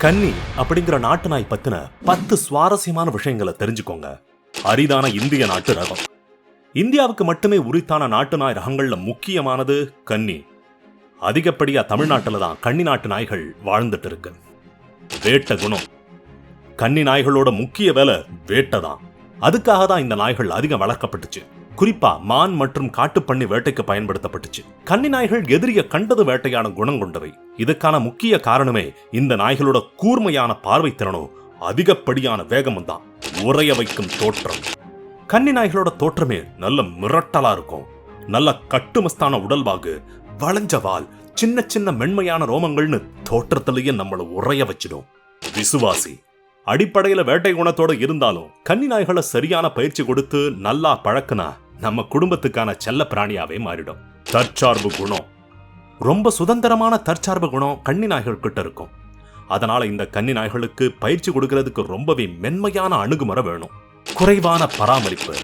கன்னி அப்படிங்கிற நாட்டு நாய் பத்தின 10 சுவாரஸ்யமான விஷயங்களை தெரிஞ்சுக்கோங்க. அரிதான இந்திய நாட்டு ரகம். இந்தியாவுக்கு மட்டுமே உரித்தான நாட்டு நாய் ரகங்கள்ல முக்கியமானது கன்னி. அதிகப்படியா தமிழ்நாட்டில் தான் கன்னி நாட்டு நாய்கள் வாழ்ந்துட்டு இருக்கு. வேட்டை குணம். கன்னி நாய்களோட முக்கிய வேலை வேட்டை தான். அதுக்காக தான் இந்த நாய்கள் அதிகம் வளர்க்கப்பட்டுச்சு. குறிப்பா மான் மற்றும் காட்டுப்பண்ணி வேட்டைக்கு பயன்படுத்தப்பட்டுச்சு. கன்னி நாய்கள் எதிரிய கண்டது வேட்டையான குணம் கொண்டவை. இதுக்கான முக்கிய காரணமே இந்த நாய்களோட கூர்மையான பார்வை திறனும் அதிகப்படியான வேகமும் தான். உறைய வைக்கும் தோற்றம். கன்னி நாய்களோட தோற்றமே நல்ல மிரட்டலா இருக்கும். நல்ல கட்டுமஸ்தான உடல்வாகு, வளைஞ்ச வால், சின்ன சின்ன மென்மையான ரோமங்கள்னு தோற்றத்திலேயே நம்மள உறைய வச்சிடும். விசுவாசி. அடிப்படையில வேட்டை குணத்தோட இருந்தாலும் கன்னி நாய்களை சரியான பயிற்சி கொடுத்து நல்லா பழக்குனா நம்ம குடும்பத்துக்கான செல்ல பிராணியாவே மாறிடும். தற்சார்பு குணம். ரொம்ப சுதந்திரமான தற்சார்பு குணம் கன்னி நாய்கள் கிட்ட இருக்கும். அதனால இந்த கன்னி நாய்களுக்கு பயிற்சி கொடுக்கறதுக்கு ரொம்பவே மென்மையான அணுகுமுறை வேணும். குறைவான பராமரிப்பு.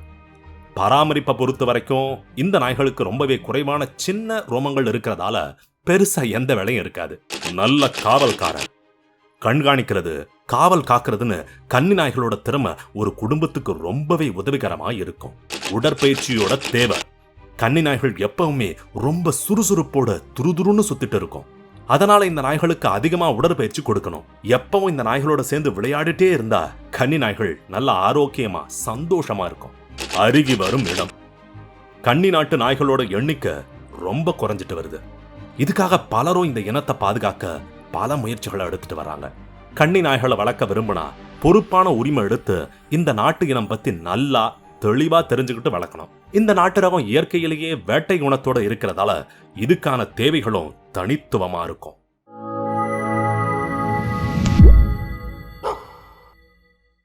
பராமரிப்பை பொறுத்த வரைக்கும் இந்த நாய்களுக்கு ரொம்பவே குறைவான சின்ன ரோமங்கள் இருக்கிறதால பெருசா எந்த வேலையும் இருக்காது. நல்ல காவல்காரன். கண்காணிக்கிறது, காவல் காக்கிறதுன்னு கன்னி நாய்களோட திறமை ஒரு குடும்பத்துக்கு ரொம்பவே உதவிகரமா இருக்கும். உடற்பயிற்சியோட தேவை. கன்னி நாய்கள் எப்பவுமே ரொம்ப சுறுசுறுப்போட துருதுருன்னு சுத்திட்டு இருக்கும். அதனால இந்த நாய்களுக்கு அதிகமா உடற்பயிற்சி கொடுக்கணும். எப்பவும் இந்த நாய்களோட சேர்ந்து விளையாடிட்டே இருந்தா கன்னி நாய்கள் நல்ல ஆரோக்கியமா சந்தோஷமா இருக்கும். அருகி வரும் இடம். கன்னி நாட்டு நாய்களோட எண்ணிக்கை ரொம்ப குறைஞ்சிட்டு வருது. இதுக்காக பலரும் இந்த இனத்தை பாதுகாக்க பல முயற்சிகளை எடுத்துட்டு வராங்க. கன்னி நாய்களை வளர்க்க விரும்பினா பொறுப்பான உரிமை எடுத்து இந்த நாட்டு இனம் பத்தி நல்லா தெளிவா தெரிஞ்சுக்கிட்டு வளர்க்கணும். இந்த நாட்டு ரகம் இயற்கையிலேயே வேட்டை குணத்தோட இருக்கிறதால இதுக்கான தேவைகளும் தனித்துவமா இருக்கும்.